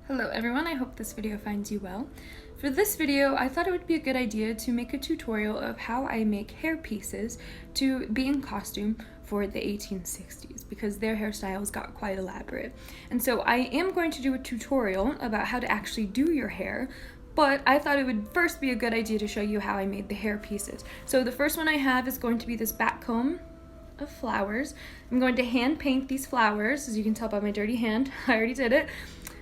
Hello everyone, I hope this video finds you well. For this video, I thought it would be a good idea to make a tutorial of how I make hair pieces to be in costume for the 1860s because their hairstyles got quite elaborate. And so I am going to do a tutorial about how to actually do your hair, but I thought it would first be a good idea to show you how I made the hair pieces. So the first one I have is going to be this back comb of flowers. I'm going to hand paint these flowers, as you can tell by my dirty hand. I already did it.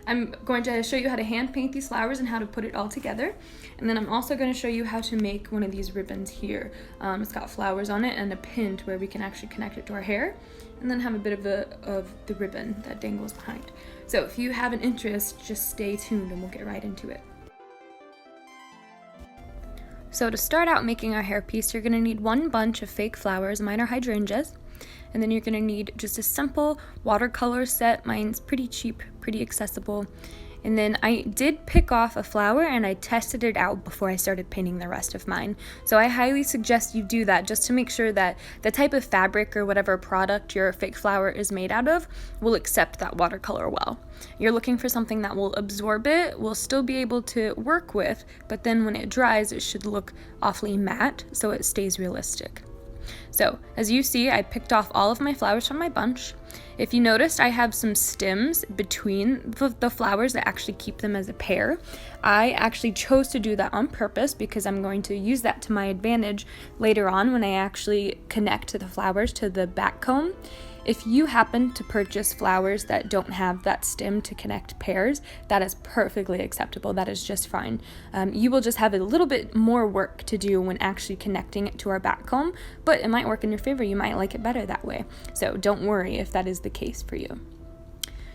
I'm going to show you how to hand paint these flowers and how to put it all together. And then I'm also going to show you how to make one of these ribbons here. It's got flowers on it and a pin to where we can actually connect it to our hair and then have a bit of the ribbon that dangles behind. So if you have an interest, just stay tuned and we'll get right into it. So to start out making our hairpiece, you're going to need one bunch of fake flowers. Mine are hydrangeas. And then you're going to need just a simple watercolor set. Mine's pretty cheap, pretty accessible. And then I did pick off a flower and I tested it out before I started painting the rest of mine. So I highly suggest you do that just to make sure that the type of fabric or whatever product your fake flower is made out of will accept that watercolor well. You're looking for something that will absorb it, will still be able to work with, but then when it dries, it should look awfully matte so it stays realistic. So, as you see, I picked off all of my flowers from my bunch. If you noticed, I have some stems between the flowers that actually keep them as a pair. I actually chose to do that on purpose because I'm going to use that to my advantage later on when I actually connect the flowers to the back comb. If you happen to purchase flowers that don't have that stem to connect pairs, that is perfectly acceptable. That is just fine. You will just have a little bit more work to do when actually connecting it to our back comb, but it might work in your favor. You might like it better that way. So don't worry if that is the case for you.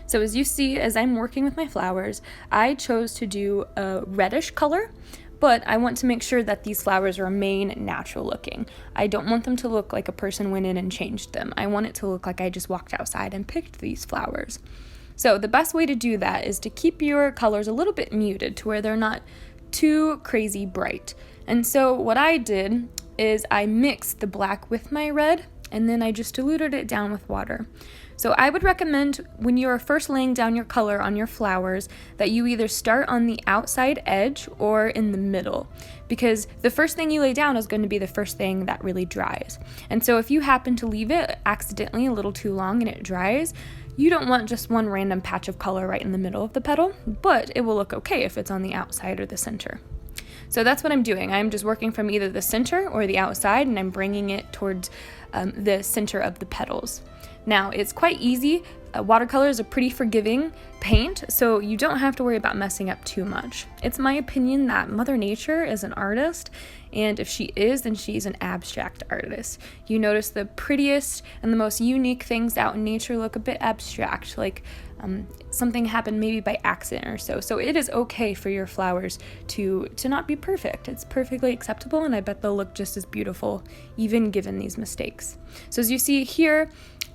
So as you see, as I'm working with my flowers, I chose to do a reddish color, but I want to make sure that these flowers remain natural looking. I don't want them to look like a person went in and changed them. I want it to look like I just walked outside and picked these flowers. So the best way to do that is to keep your colors a little bit muted to where they're not too crazy bright. And so what I did is I mixed the black with my red and then I just diluted it down with water. So I would recommend when you're first laying down your color on your flowers that you either start on the outside edge or in the middle, because the first thing you lay down is going to be the first thing that really dries. And so if you happen to leave it accidentally a little too long and it dries, you don't want just one random patch of color right in the middle of the petal, but it will look okay if it's on the outside or the center. So that's what I'm doing. I'm just working from either the center or the outside, and I'm bringing it towards the center of the petals. Now, it's quite easy. Watercolor is a pretty forgiving paint, so you don't have to worry about messing up too much. It's my opinion that Mother Nature is an artist, and if she is, then she's an abstract artist. You notice the prettiest and the most unique things out in nature look a bit abstract, like something happened maybe by accident or so. So it is okay for your flowers to not be perfect. It's perfectly acceptable, and I bet they'll look just as beautiful even given these mistakes. So as you see here,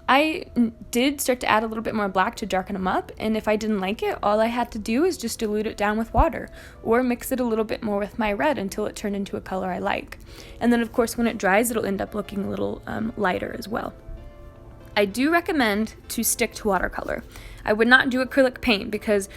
I did start to add a little bit more black to darken them up, and if I didn't like it, all I had to do is just dilute it down with water or mix it a little bit more with my red until it turned into a color I like. And then of course when it dries, it'll end up looking a little lighter as well. I do recommend to stick to watercolor. I would not do acrylic paint because,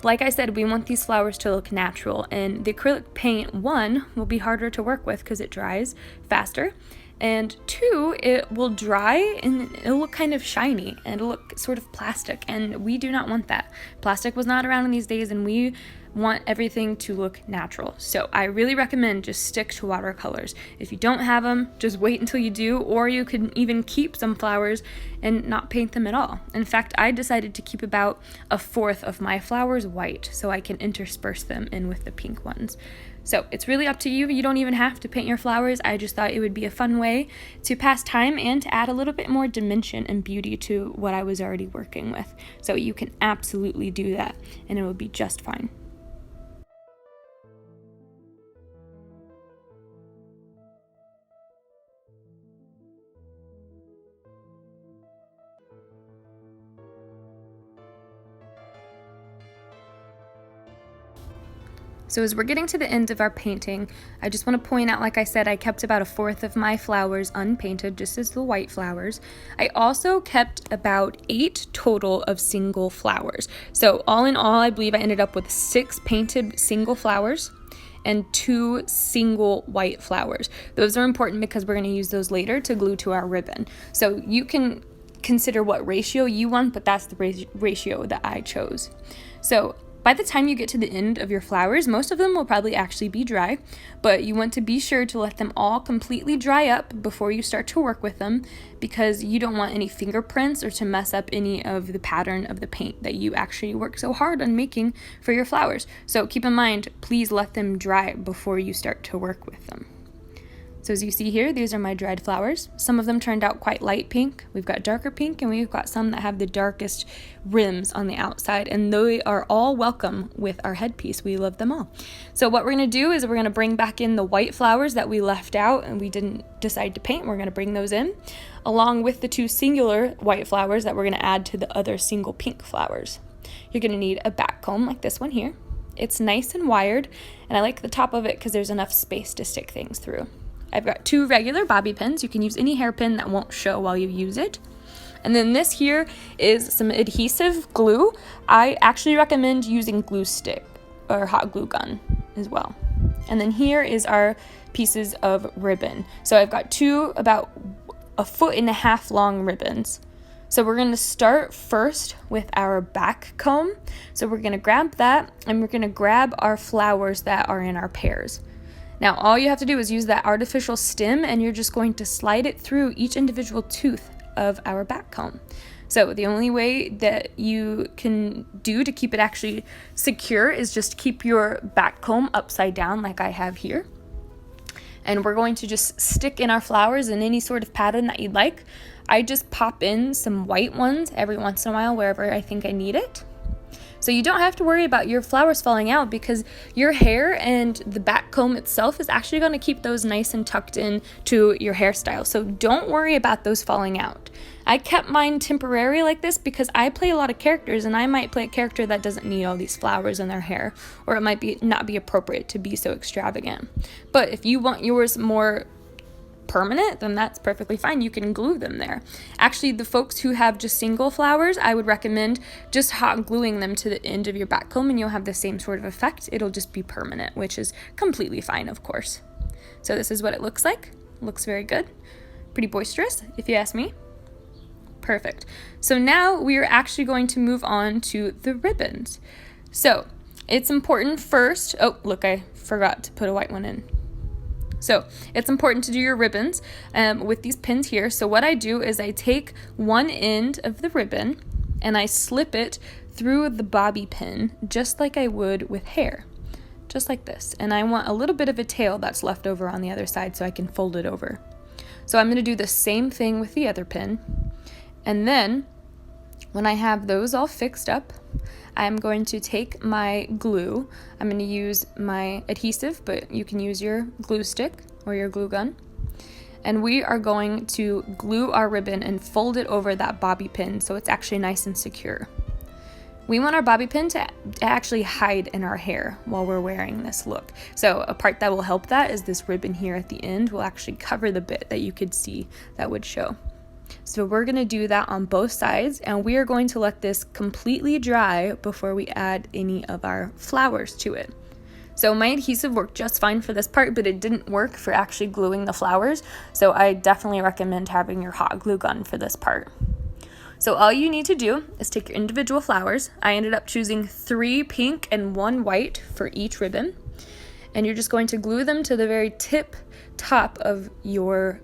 like I said, we want these flowers to look natural, and the acrylic paint, one, will be harder to work with because it dries faster, and two, it will dry and it'll look kind of shiny and it'll look sort of plastic, and we do not want that. Plastic was not around in these days, and we want everything to look natural. So I really recommend just stick to watercolors. If you don't have them, just wait until you do, or you can even keep some flowers and not paint them at all. In fact, I decided to keep about a fourth of my flowers white so I can intersperse them in with the pink ones. So it's really up to you. You don't even have to paint your flowers. I just thought it would be a fun way to pass time and to add a little bit more dimension and beauty to what I was already working with. So you can absolutely do that and it will be just fine. So as we're getting to the end of our painting, I just want to point out, like I said, I kept about 1/4 of my flowers unpainted, just as the white flowers. I also kept about 8 total of single flowers. So all in all, I believe I ended up with 6 painted single flowers and 2 single white flowers. Those are important because we're going to use those later to glue to our ribbon. So you can consider what ratio you want, but that's the ratio that I chose. So by the time you get to the end of your flowers, most of them will probably actually be dry, but you want to be sure to let them all completely dry up before you start to work with them, because you don't want any fingerprints or to mess up any of the pattern of the paint that you actually work so hard on making for your flowers. So keep in mind, please let them dry before you start to work with them. So as you see here, these are my dried flowers. Some of them turned out quite light pink. We've got darker pink, and we've got some that have the darkest rims on the outside, and they are all welcome with our headpiece. We love them all. So what we're gonna do is we're gonna bring back in the white flowers that we left out and we didn't decide to paint. We're gonna bring those in, along with the 2 singular white flowers that we're gonna add to the other single pink flowers. You're gonna need a back comb like this one here. It's nice and wired, and I like the top of it because there's enough space to stick things through. I've got 2 regular bobby pins. You can use any hairpin that won't show while you use it. And then this here is some adhesive glue. I actually recommend using glue stick or hot glue gun as well. And then here is our pieces of ribbon. So I've got 2 about 1.5 foot long ribbons. So we're gonna start first with our back comb. So we're gonna grab that, and we're gonna grab our flowers that are in our pairs. Now all you have to do is use that artificial stem, and you're just going to slide it through each individual tooth of our back comb. So the only way that you can do to keep it actually secure is just keep your back comb upside down like I have here. And we're going to just stick in our flowers in any sort of pattern that you'd like. I just pop in some white ones every once in a while wherever I think I need it. So you don't have to worry about your flowers falling out, because your hair and the back comb itself is actually going to keep those nice and tucked in to your hairstyle. So don't worry about those falling out. I kept mine temporary like this because I play a lot of characters, and I might play a character that doesn't need all these flowers in their hair, or it might not be appropriate to be so extravagant. But if you want yours more permanent, then that's perfectly fine. You can glue them there. Actually, the folks who have just single flowers, I would recommend just hot gluing them to the end of your back comb, and you'll have the same sort of effect. It'll just be permanent, which is completely fine, of course. So this is what it looks like. Looks very good. Pretty boisterous, if you ask me. Perfect. So now we are actually going to move on to the ribbons. So it's important first, oh look, I forgot to put a white one in. So it's important to do your ribbons with these pins here. So what I do is I take one end of the ribbon and I slip it through the bobby pin just like I would with hair, just like this. And I want a little bit of a tail that's left over on the other side so I can fold it over. So I'm going to do the same thing with the other pin. And then when I have those all fixed up, I'm going to take my glue. I'm going to use my adhesive, but you can use your glue stick or your glue gun. And we are going to glue our ribbon and fold it over that bobby pin so it's actually nice and secure. We want our bobby pin to actually hide in our hair while we're wearing this look. So a part that will help that is this ribbon here at the end will actually cover the bit that you could see that would show. So we're going to do that on both sides, and we are going to let this completely dry before we add any of our flowers to it. So my adhesive worked just fine for this part, but it didn't work for actually gluing the flowers. So I definitely recommend having your hot glue gun for this part. So all you need to do is take your individual flowers. I ended up choosing 3 pink and 1 white for each ribbon. And you're just going to glue them to the very top of your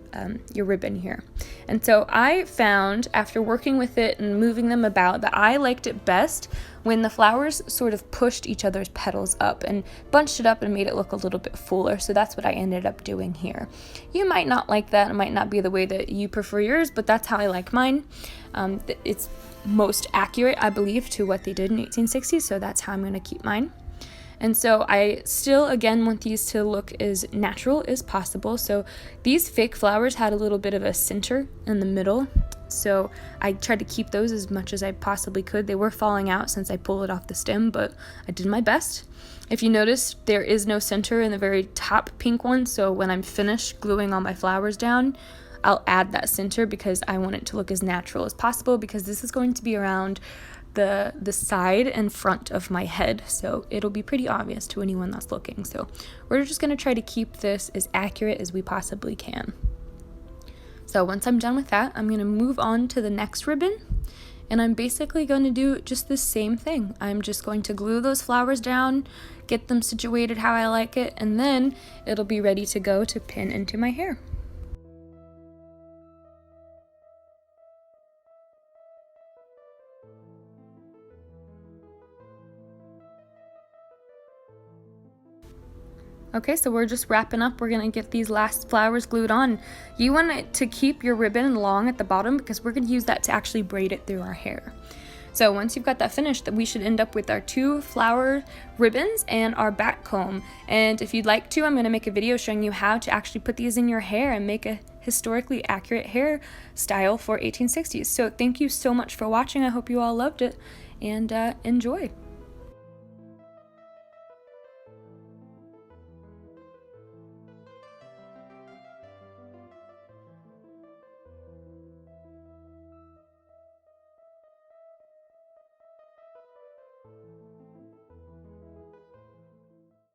ribbon here. And so I found, after working with it and moving them about, that I liked it best when the flowers sort of pushed each other's petals up and bunched it up and made it look a little bit fuller. So that's what I ended up doing here. You might not like that. It might not be the way that you prefer yours, but that's how I like mine. It's most accurate, I believe, to what they did in 1860s, so that's how I'm going to keep mine. And so I still, again, want these to look as natural as possible. So these fake flowers had a little bit of a center in the middle So I tried to keep those as much as I possibly could. They were falling out since I pulled it off the stem, but I did my best. If you notice, there is no center in the very top pink one, so when I'm finished gluing all my flowers down, I'll add that center because I want it to look as natural as possible, because this is going to be around the side and front of my head, so it'll be pretty obvious to anyone that's looking. So we're just going to try to keep this as accurate as we possibly can. So once I'm done with that, I'm going to move on to the next ribbon, and I'm basically going to do just the same thing. I'm just going to glue those flowers down, get them situated how I like it, and then it'll be ready to go to pin into my hair. Okay, so we're just wrapping up. We're gonna get these last flowers glued on. You want it to keep your ribbon long at the bottom because we're gonna use that to actually braid it through our hair. So once you've got that finished, we should end up with our 2 flower ribbons and our back comb. And if you'd like to, I'm gonna make a video showing you how to actually put these in your hair and make a historically accurate hairstyle for 1860s. So thank you so much for watching. I hope you all loved it, and enjoy.